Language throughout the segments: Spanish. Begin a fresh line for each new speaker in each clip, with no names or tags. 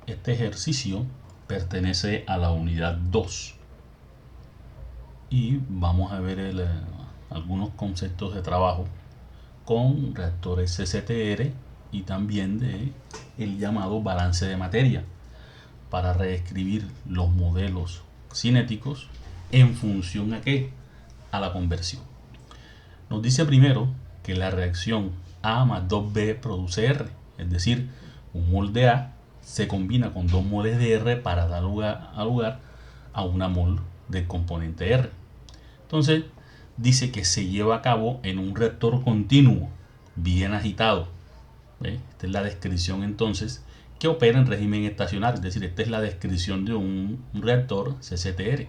Este ejercicio pertenece a la unidad 2 y vamos a ver algunos conceptos de trabajo con reactores CCTR y también de el llamado balance de materia para reescribir los modelos cinéticos en función a qué, a la conversión. Nos dice primero que la reacción A más 2B produce R, es decir, un mol de A se combina con 2 moles de R para dar lugar a una mol del componente R. Entonces, dice que se lleva a cabo en un reactor continuo, bien agitado. Esta es la descripción entonces que opera en régimen estacionario, es decir, esta es la descripción de un reactor CCTR.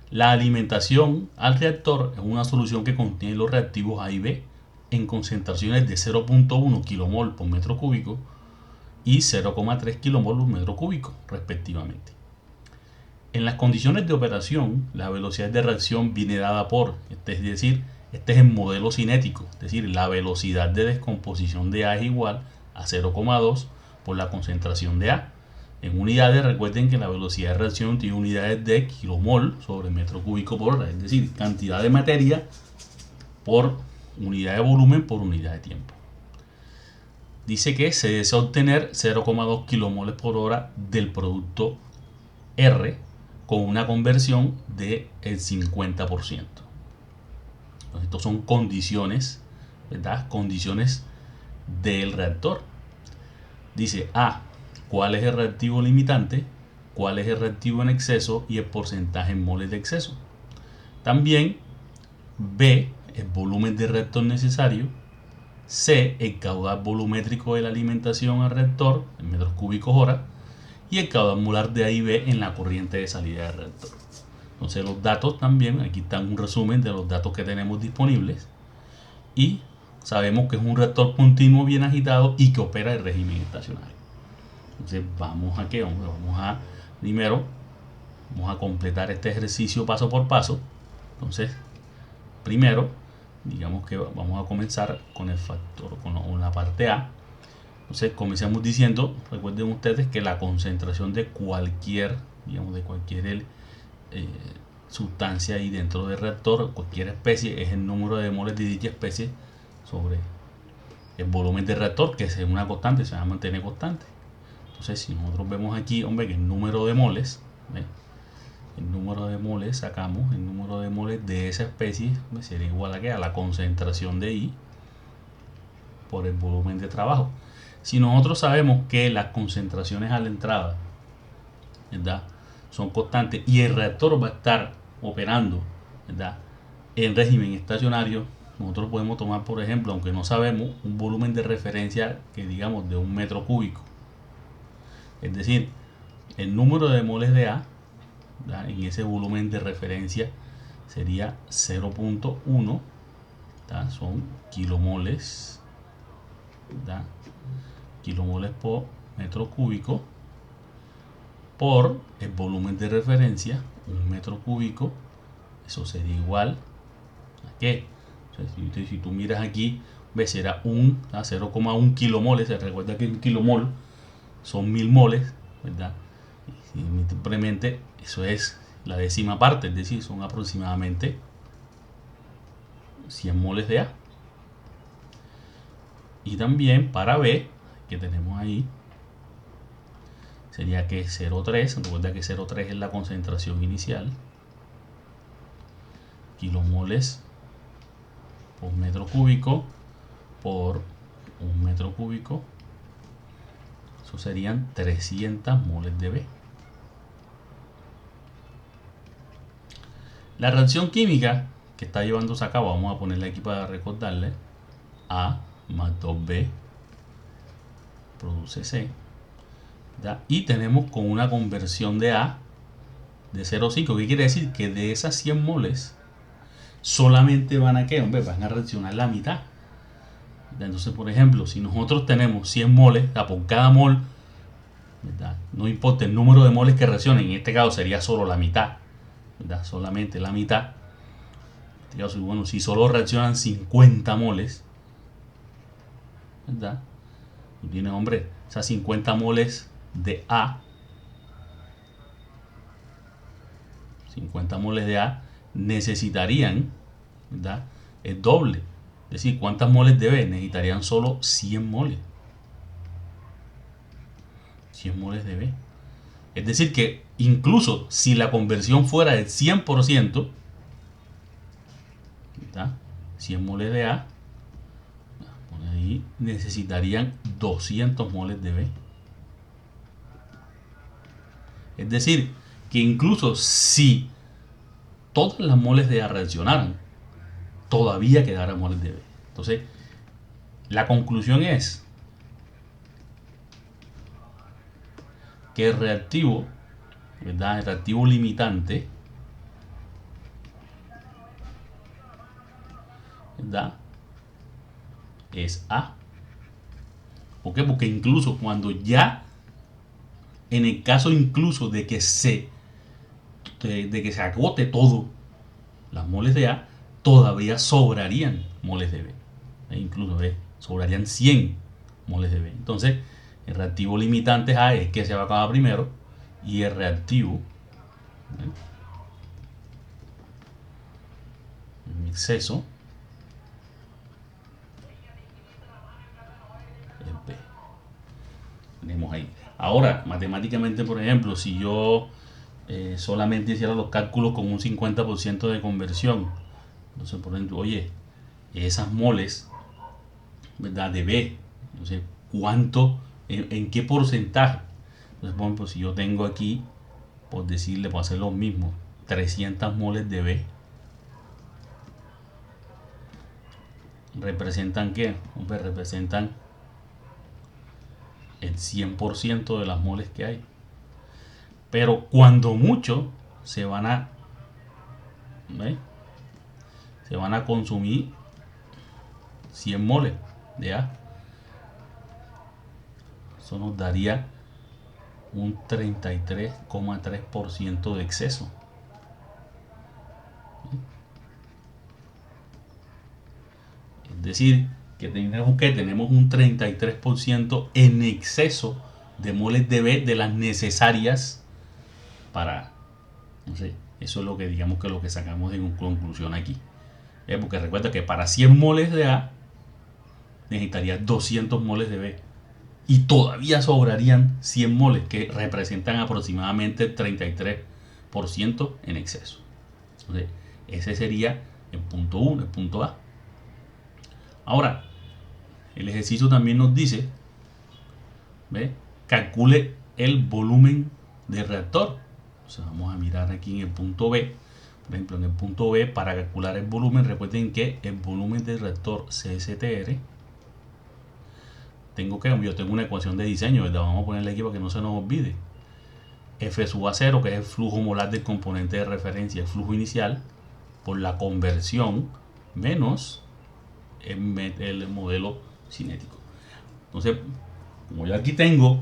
La alimentación al reactor es una solución que contiene los reactivos A y B en concentraciones de 0.1 kmol por metro cúbico y 0,3 kmol por metro cúbico, respectivamente. En las condiciones de operación, la velocidad de reacción viene dada por, es decir, este es el modelo cinético, es decir, la velocidad de descomposición de A es igual a 0,2 por la concentración de A. En unidades, recuerden que la velocidad de reacción tiene unidades de kilomol sobre metro cúbico por hora, es decir, cantidad de materia por unidad de volumen por unidad de tiempo. Dice que se desea obtener 0,2 kilomoles por hora del producto R con una conversión del 50%. Entonces, estos son condiciones, ¿verdad? Condiciones del reactor. Dice A, cuál es el reactivo limitante, cuál es el reactivo en exceso y el porcentaje en moles de exceso. También B, el volumen de reactor necesario. C, el caudal volumétrico de la alimentación al reactor en metros cúbicos hora. Y el caudal molar de A y B en la corriente de salida del reactor. Entonces los datos también, aquí están un resumen de los datos que tenemos disponibles. Y sabemos que es un reactor continuo bien agitado y que opera en régimen estacionario. Entonces vamos a qué, hombre, primero vamos a completar este ejercicio paso por paso. Entonces, primero, digamos que vamos a comenzar con el factor, con la parte A. Entonces, comencemos diciendo, recuerden ustedes que la concentración de cualquier, digamos, de cualquier sustancia ahí dentro del reactor, cualquier especie, es el número de moles de dicha especie sobre el volumen del reactor, que es una constante, se va a mantener constante. Entonces, si nosotros vemos aquí, hombre, que el número de moles, el número de moles, sacamos el número de moles de esa especie, sería igual a la concentración de I por el volumen de trabajo. Si nosotros sabemos que las concentraciones a la entrada, ¿verdad?, son constantes y el reactor va a estar operando, ¿verdad?, en régimen estacionario, nosotros podemos tomar, por ejemplo, aunque no sabemos, un volumen de referencia que digamos de 1 metro cúbico. Es decir, el número de moles de A, ¿verdad?, en ese volumen de referencia sería 0.1, son kilomoles, ¿verdad?, kilomoles por metro cúbico por el volumen de referencia, 1 metro cúbico. Eso sería igual a qué. O sea, si tú miras aquí, ves, será 0,1 kilomoles. Se recuerda que un kilomol son 1000 moles, ¿verdad? Y simplemente eso es la décima parte, es decir, son aproximadamente 100 moles de A. Y también para B, que tenemos ahí, sería que 0,3, recuerda que 0,3 es la concentración inicial, kilomoles por metro cúbico por 1 metro cúbico, eso serían 300 moles de B. La reacción química que está llevándose a cabo, vamos a ponerle aquí para recordarle, A más 2B produce C, ¿ya? Y tenemos con una conversión de A de 0,5, ¿qué quiere decir? Que de esas 100 moles solamente van a ¿qué? Hombre, van a reaccionar la mitad. Entonces, por ejemplo, si nosotros tenemos 100 moles, por cada mol, ¿verdad?, no importa el número de moles que reaccionen, en este caso sería solo la mitad, ¿verdad?, solamente la mitad. En este caso, bueno, si solo reaccionan 50 moles, ¿verdad?, y tiene, hombre, esas 50 moles de A, 50 moles de A necesitarían, ¿verdad?, el doble. Es decir, ¿cuántas moles de B? Necesitarían solo 100 moles. 100 moles de B. Es decir, que incluso si la conversión fuera del 100%, ¿verdad?, 100 moles de A, ahí necesitarían 200 moles de B. Es decir, que incluso si todas las moles de A reaccionaran, todavía quedaran moles de B. Entonces, la conclusión es que el reactivo, ¿verdad?, el reactivo limitante, ¿verdad?, es A. ¿Por qué? Porque incluso cuando ya, en el caso incluso de que se agote todo las moles de A, todavía sobrarían moles de B. Incluso sobrarían 100 moles de B. Entonces, el reactivo limitante A es que se va a acabar primero, y el reactivo en exceso es B. Tenemos ahí. Ahora, matemáticamente, por ejemplo, si yo solamente hiciera los cálculos con un 50% de conversión, entonces, por ejemplo, oye, esas moles, ¿verdad?, de B, entonces, ¿cuánto, en qué porcentaje? Entonces, por ejemplo, si yo tengo aquí, por decirle, por hacer lo mismo, 300 moles de B, ¿representan qué? Pues representan el 100% de las moles que hay. Pero cuando mucho se van a consumir 100 moles de A. Eso nos daría un 33,3% de exceso. Es decir, que tenemos un 33% en exceso de moles de B de las necesarias para, no sé, eso es lo que digamos que lo que sacamos en conclusión aquí. Porque recuerda que para 100 moles de A necesitaría 200 moles de B, y todavía sobrarían 100 moles, que representan aproximadamente el 33% en exceso. Entonces, ese sería el punto 1, el punto A. Ahora, el ejercicio también nos dice, calcule el volumen del reactor. Entonces, vamos a mirar aquí en el punto B. Por ejemplo, en el punto B, para calcular el volumen, recuerden que el volumen del reactor CSTR, yo tengo una ecuación de diseño, ¿verdad? Vamos a ponerle aquí para que no se nos olvide. F sub A0, que es el flujo molar del componente de referencia, el flujo inicial, por la conversión, menos el modelo cinético. Entonces, como yo aquí tengo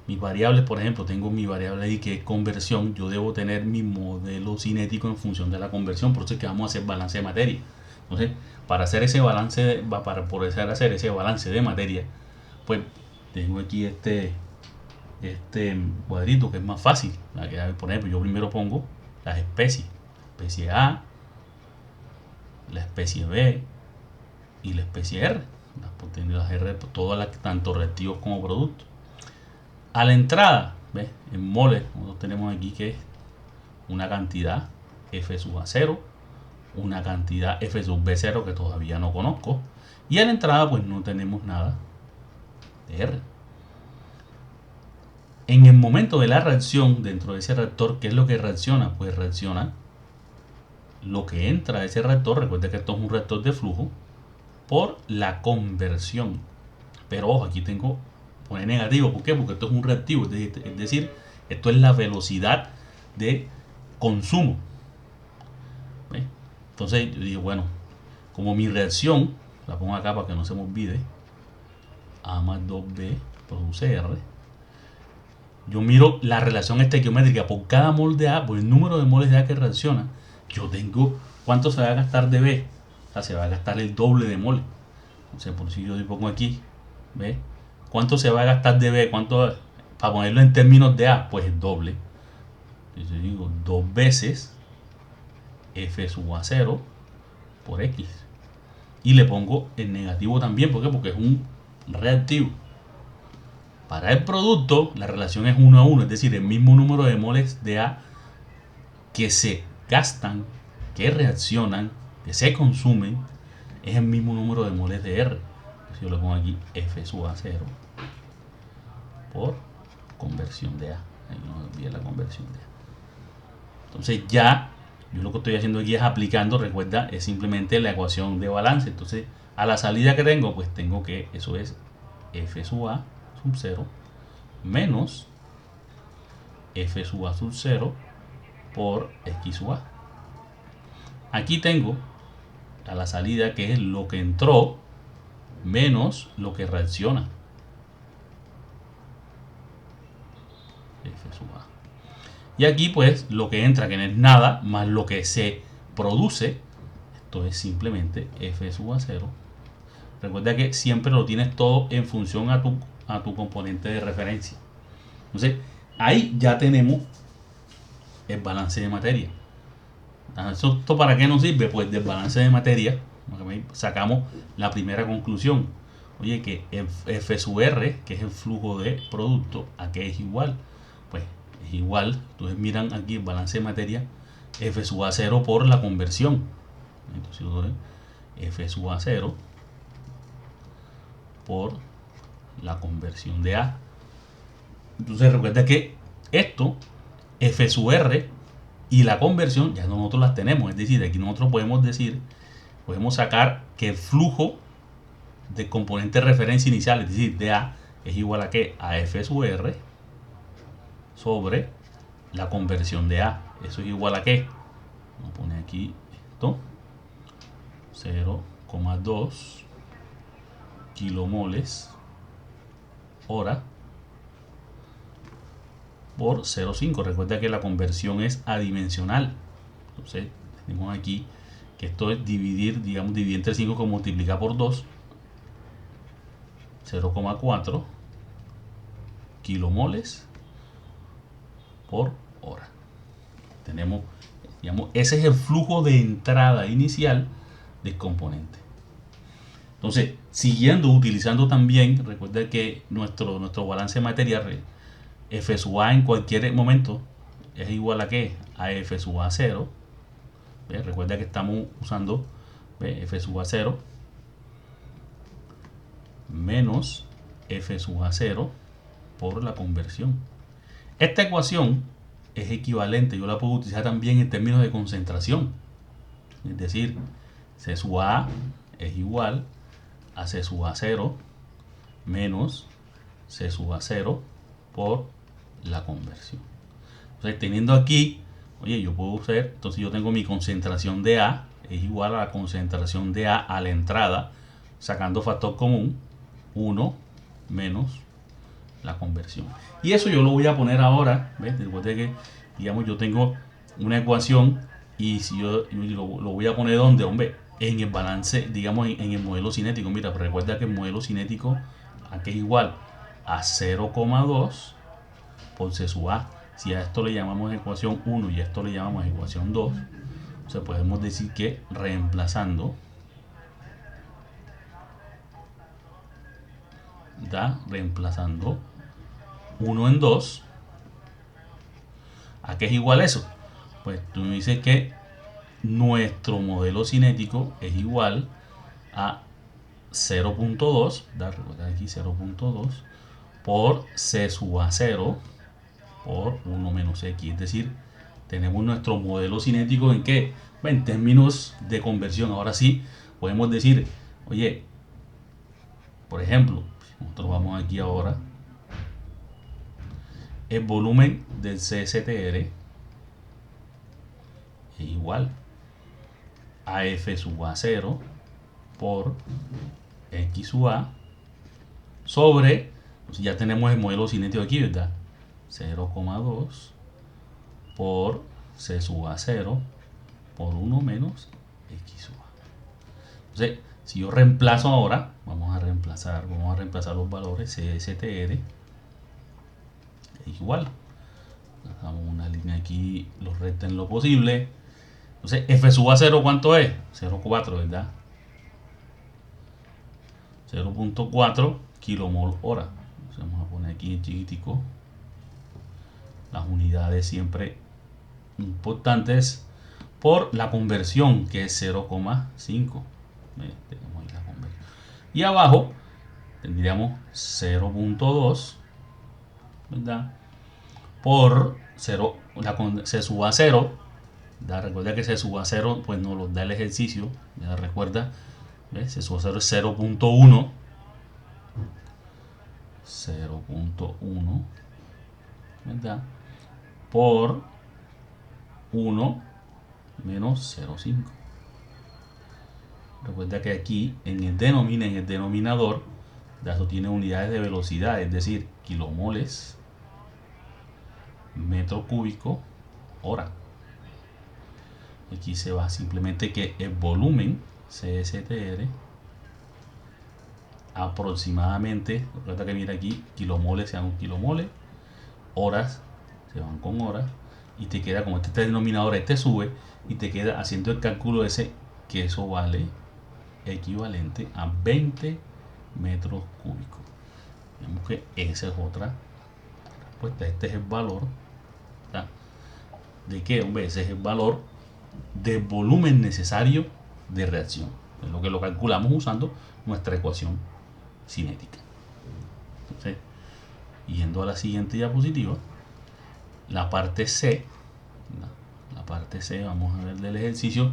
mis variables, por ejemplo, tengo mi variable ahí que es conversión, yo debo tener mi modelo cinético en función de la conversión, por eso es que vamos a hacer balance de materia. Entonces, para hacer ese balance, para poder hacer ese balance de materia, pues tengo aquí este cuadrito que es más fácil. Por ejemplo, yo primero pongo las especies: especie A, la especie B y la especie R. Las R, todas tanto reactivos como productos. A la entrada, ¿ves?, en moles, nosotros tenemos aquí que es una cantidad F sub A0, una cantidad F sub B0 que todavía no conozco, y a la entrada pues no tenemos nada de R. En el momento de la reacción dentro de ese reactor, ¿qué es lo que reacciona? Pues reacciona lo que entra a ese reactor. Recuerda que esto es un reactor de flujo, por la conversión. Pero ojo, aquí tengo poner negativo. ¿Por qué? Porque esto es un reactivo, es decir, esto es la velocidad de consumo. ¿Ves? Entonces yo digo, bueno, como mi reacción, la pongo acá para que no se me olvide, A más 2B produce R. Yo miro la relación estequiométrica por cada mol de A, por el número de moles de A que reacciona. Yo tengo cuánto se va a gastar de B. O sea, se va a gastar el doble de moles. O sea, por si yo pongo aquí, ¿ves? ¿Cuánto se va a gastar de B? ¿Cuánto? para ponerlo en términos de A, pues es doble. Entonces digo 2 veces f sub A0 por x. Y le pongo el negativo también. ¿Por qué? Porque es un reactivo. Para el producto, la relación es 1 a 1, es decir, el mismo número de moles de A que se gastan, que reaccionan, que se consumen, es el mismo número de moles de R. Entonces yo le pongo aquí F sub A0 por conversión de A. Ahí no olvide la conversión de A. Entonces ya, yo lo que estoy haciendo aquí es aplicando, recuerda, es simplemente la ecuación de balance. Entonces, a la salida que tengo, pues tengo que, eso es F sub A sub 0 menos F sub A sub 0 por X sub A. Aquí tengo a la salida que es lo que entró menos lo que reacciona. F sub A. Y aquí pues lo que entra, que no es nada, más lo que se produce. Esto es simplemente F sub A0. Recuerda que siempre lo tienes todo en función a tu componente de referencia. Entonces, ahí ya tenemos el balance de materia. ¿Esto para qué nos sirve? Pues del balance de materia sacamos la primera conclusión. Oye, que F sub R, que es el flujo de producto, ¿a qué es igual? Pues es igual. Entonces miran aquí el balance de materia, F sub A0 por la conversión. Entonces F sub A0 por la conversión de A. Entonces recuerda que esto, F sub R y la conversión, ya nosotros las tenemos. Es decir, aquí nosotros podemos sacar que el flujo del componente de referencia inicial, es decir, de A, es igual a que a F sub R sobre la conversión de A. Eso es igual a que, vamos a poner aquí esto, 0,2 kilomoles hora por 0,5. Recuerda que la conversión es adimensional. Entonces tenemos aquí que esto es dividir, digamos, dividir entre 5 con multiplicar por 2, 0,4 kilomoles por hora. Tenemos, digamos, ese es el flujo de entrada inicial del componente. Entonces, utilizando también, recuerda que nuestro balance de materia, F sub A en cualquier momento es igual a ¿qué? A F sub A0. Recuerda que estamos usando F sub A0 menos F sub A0 por la conversión. Esta ecuación es equivalente, yo la puedo utilizar también en términos de concentración. Es decir, C sub A es igual a C sub A0 menos C sub A0 por la conversión. Entonces, teniendo aquí, oye, yo puedo usar, entonces yo tengo mi concentración de A es igual a la concentración de A a la entrada, sacando factor común, 1 menos la conversión. Y eso yo lo voy a poner ahora, ¿ves? Después de que, digamos, yo tengo una ecuación y si yo lo voy a poner ¿dónde? Hombre, en el balance, digamos, en el modelo cinético. Mira, recuerda que el modelo cinético aquí es igual a 0,2 por C sub A. Si a esto le llamamos ecuación 1 y a esto le llamamos ecuación 2, o sea, podemos decir que reemplazando reemplazando 1 en 2, ¿a qué es igual eso? Pues tú me dices que nuestro modelo cinético es igual a 0,2, recuerda aquí 0,2 por C sub A0 por 1 menos X. Es decir, tenemos nuestro modelo cinético en qué? Bueno, en términos de conversión. Ahora sí podemos decir, oye, por ejemplo, nosotros vamos aquí ahora, el volumen del CSTR es igual a F sub A0 por X sub A sobre, pues ya tenemos el modelo cinético aquí, ¿verdad? 0,2 por C sub A0 por 1 menos X sub A. Entonces, si yo reemplazo ahora, vamos a reemplazar los valores CSTR es igual. Damos una línea aquí, lo recta en lo posible. Entonces, F sub a 0, ¿cuánto es? 0,4, ¿verdad? 0.4 kilomol hora. Entonces, vamos a poner aquí en chiquitico las unidades siempre importantes por la conversión, que es 0,5. Y abajo tendríamos 0.2, ¿verdad? Por 0, se suba a 0. Recuerda que se suba a 0, pues nos lo da el ejercicio. Ya recuerda, ¿ves? Se suba a 0 es 0.1. 0.1, ¿verdad? Por 1 menos 0.5. Recuerda que aquí en el denominador, eso tiene unidades de velocidad, es decir, kilomoles, metro cúbico, hora. Aquí se va simplemente que el volumen CSTR aproximadamente, recuerda que mira aquí, kilomoles se dan kilomoles, horas se van con horas, y te queda, como este denominador este sube, y te queda haciendo el cálculo ese, que eso vale equivalente a 20 metros cúbicos. Vemos que esa es otra respuesta. Este es el valor, ¿verdad? ¿De qué? Hombre, ese es el valor del volumen necesario de reacción. Es lo que lo calculamos usando nuestra ecuación cinética. Entonces, yendo a la siguiente diapositiva, la parte C, vamos a ver del ejercicio.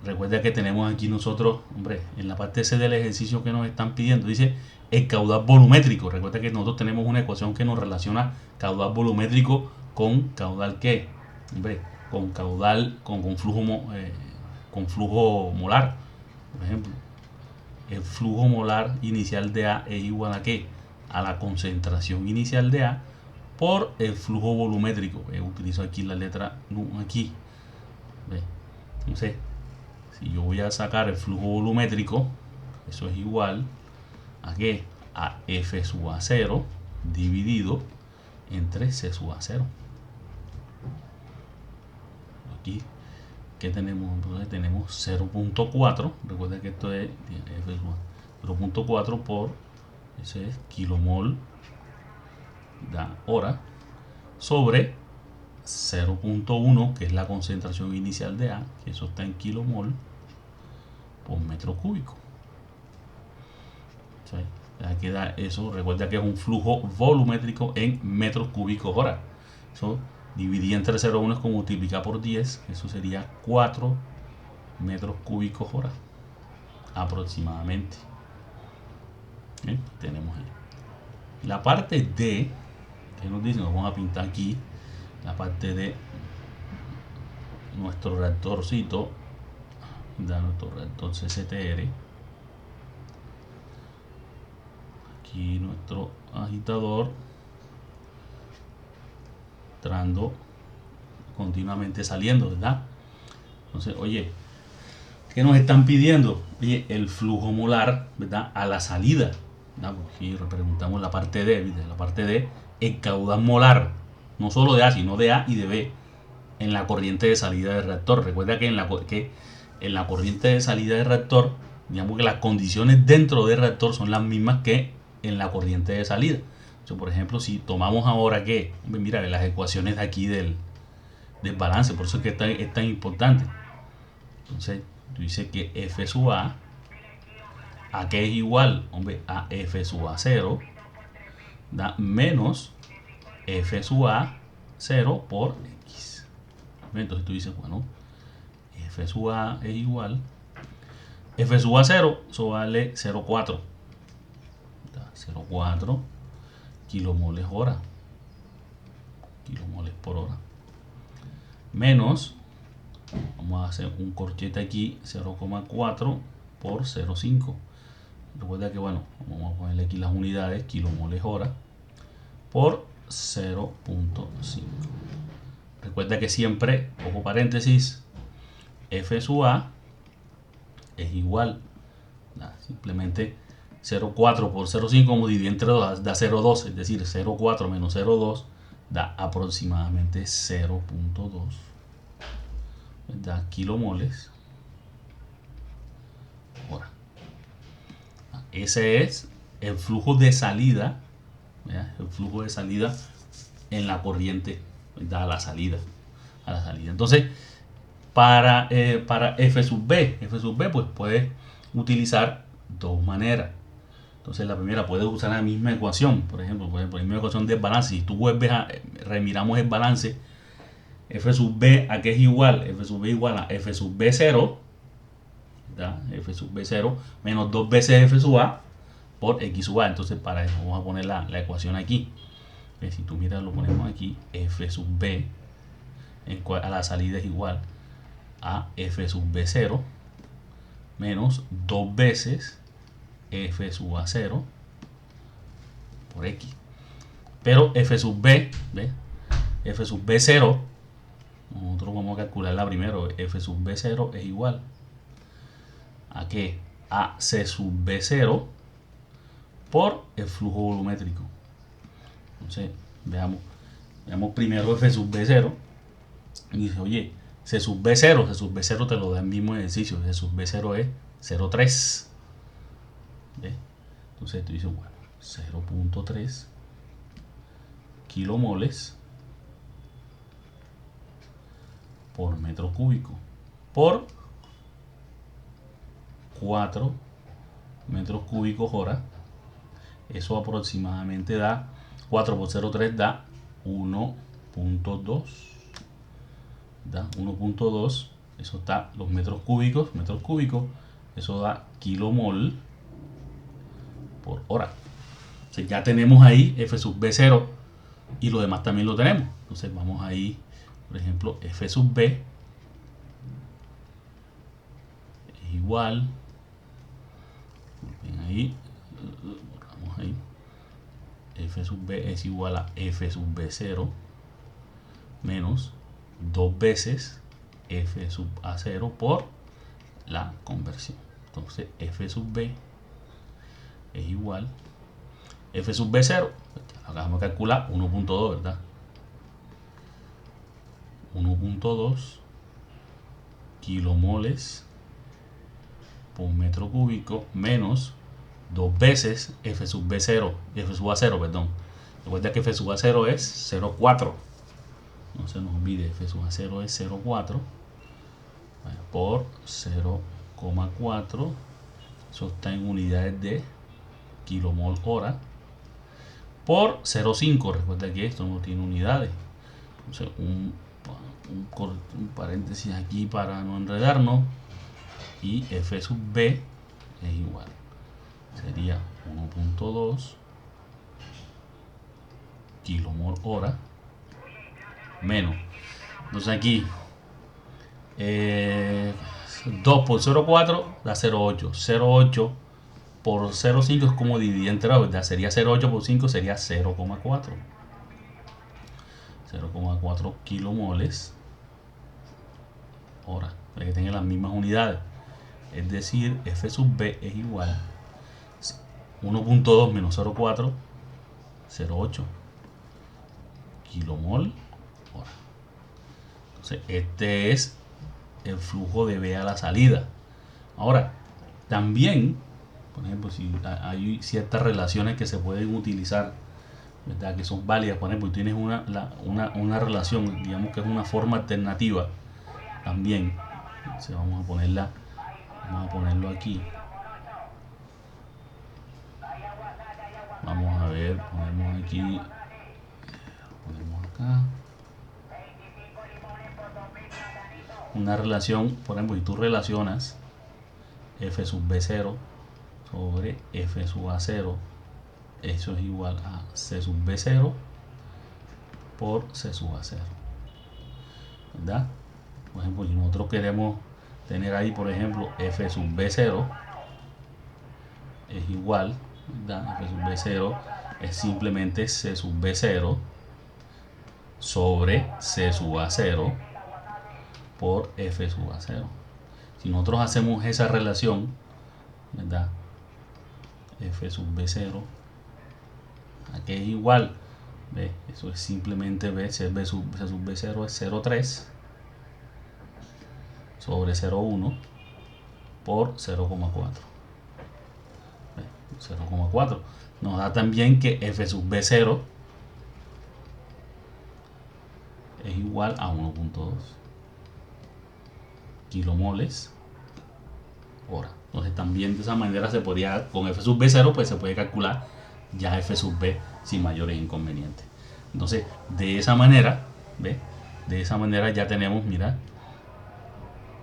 Recuerda que tenemos aquí nosotros, hombre, en la parte C del ejercicio que nos están pidiendo, dice el caudal volumétrico. Recuerda que nosotros tenemos una ecuación que nos relaciona caudal volumétrico con caudal ¿qué? Hombre, con caudal, con flujo molar. Por ejemplo, el flujo molar inicial de A es igual a ¿qué? A la concentración inicial de A por el flujo volumétrico. Utilizo aquí la letra aquí. Entonces, si yo voy a sacar el flujo volumétrico, eso es igual a ¿qué? A F sub a 0 dividido entre C sub a 0. Aquí, ¿qué tenemos? Entonces tenemos 0.4. Recuerda que esto es F sub 0.4 por, ese es kilomol da hora, sobre 0.1, que es la concentración inicial de A, que eso está en kilomol por metro cúbico. O sea, queda eso. Recuerda que es un flujo volumétrico en metros cúbicos hora. Eso dividí entre 0,1 es como multiplicar por 10. Eso sería 4 metros cúbicos hora aproximadamente. Bien, tenemos ahí la parte D, que nos dice, nos vamos a pintar aquí la parte de nuestro reactorcito, de nuestro reactor CSTR. Aquí nuestro agitador entrando, continuamente saliendo, ¿verdad? Entonces, oye, ¿qué nos están pidiendo? Oye, el flujo molar, ¿verdad? A la salida, ¿verdad? Porque representamos la parte D, ¿verdad? La parte D, el caudal molar, no solo de A, sino de A y de B, en la corriente de salida del reactor. Recuerda que en la corriente de salida del reactor, digamos que las condiciones dentro del reactor son las mismas que en la corriente de salida. Entonces, por ejemplo, si tomamos ahora que, mira, las ecuaciones de aquí del balance, por eso es que es tan importante. Entonces, dice que F sub A qué es igual, hombre, a F sub A 0, da menos F sub A 0 por X. Entonces tú dices, bueno, F sub A es igual, F sub A 0, eso vale 0,4. 0,4 kilomoles hora, kilomoles por hora, menos, vamos a hacer un corchete aquí, 0,4 por 0,5. Recuerda que, bueno, vamos a ponerle aquí las unidades, kilomoles hora por 0.5. Recuerda que siempre, ojo paréntesis, F sub A es igual, simplemente 0,4 por 0,5 como dividir entre 2 da 0,2, es decir, 0,4 menos 0,2 da aproximadamente 0,2 kilomoles hora. Ese es el flujo de salida, ¿verdad? El flujo de salida en la corriente, ¿verdad? a la salida. Entonces, para F sub B, pues puedes utilizar dos maneras. Entonces, la primera, puedes usar la misma ecuación, por ejemplo, la misma ecuación del balance. Si tú vuelves a remiramos el balance, F sub B a qué es igual, F sub B igual a F sub B 0, ¿verdad? F sub B 0 menos 2 veces F sub A por X sub A. Entonces, para eso vamos a poner la ecuación aquí. Si tú miras, lo ponemos aquí, F sub B a la salida es igual a F sub B 0 menos 2 veces F sub A 0 por X. Pero F sub B, ¿ves? F sub B 0, nosotros vamos a calcularla primero. F sub B 0 es igual a ¿qué? A C sub B 0 por el flujo volumétrico. Entonces, veamos primero F sub B 0. Y dice, oye, C sub B 0, C sub B 0 te lo da el mismo ejercicio. C sub B 0 es 0,3. ¿Ves? Entonces tú dices, bueno, 0,3 kilomoles por metro cúbico por 4 metros cúbicos hora. Eso aproximadamente da 4 por 0,3 da 1,2. Da 1,2. Eso está los metros cúbicos. Eso da kilomol por hora. Entonces ya tenemos ahí F sub B 0 y lo demás también lo tenemos. Entonces vamos ahí, por ejemplo, F sub B es igual, ven ahí, borramos ahí, F sub B es igual a F sub B 0 menos 2 veces F sub A 0 por la conversión. Entonces F sub B es igual F sub B 0, acá vamos a calcular 1,2, ¿verdad? 1,2 kilomoles por metro cúbico menos 2 veces F sub B 0, F sub A 0, perdón. Recuerda que F sub A 0 es 0,4. No se nos olvide, F sub A 0 es 0,4 por 0,4. Eso está en unidades de kilomol hora por 0,5. Recuerda que esto no tiene unidades. Entonces, un paréntesis aquí para no enredarnos. Y F sub B es igual. Sería 1,2 kilomol hora menos. Entonces aquí 2 por 0,4 da 0,8. 0,8 por 0,5 es como dividir entre 2, ¿verdad? Sería 0,8 por 5, sería 0,4. 0,4 kilomoles hora, para que tengan las mismas unidades. Es decir, F sub B es igual a 1,2 menos 0,4, 0,8 kilomol hora. Entonces, este es el flujo de B a la salida. Ahora, también, por ejemplo, si hay ciertas relaciones que se pueden utilizar, ¿verdad? Que son válidas. Por ejemplo, tienes una relación, digamos que es una forma alternativa también. Entonces, vamos a ponerlo aquí. Vamos a ver, ponemos aquí, ponemos acá una relación. Por ejemplo, si tú relacionas F sub B 0 sobre F sub A 0, eso es igual a C sub B 0 por C sub A 0, ¿verdad? Por ejemplo, si nosotros queremos tener ahí, por ejemplo, F sub B 0 es igual, ¿verdad? F sub B 0 es simplemente C sub B 0 sobre C sub A 0 por F sub A 0. Si nosotros hacemos esa relación, ¿verdad? F sub B0, aquí es igual, ¿ve? Eso es simplemente B, C sub B0 es 0,3 sobre 0,1 por 0,4. 0,4 nos da también que F sub B0 es igual a 1,2 kilomoles hora. Entonces también de esa manera se podría, con F sub B0 pues se puede calcular ya F sub B sin mayores inconvenientes. Entonces de esa manera, ¿ve? De esa manera ya tenemos, mira,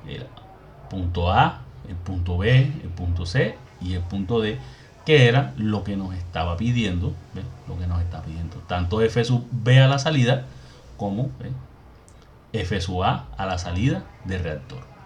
el punto A, el punto B, el punto C y el punto D, que era lo que nos estaba pidiendo, ¿ve? Lo que nos está pidiendo, tanto F sub B a la salida como, ¿ve? F sub A a la salida del reactor.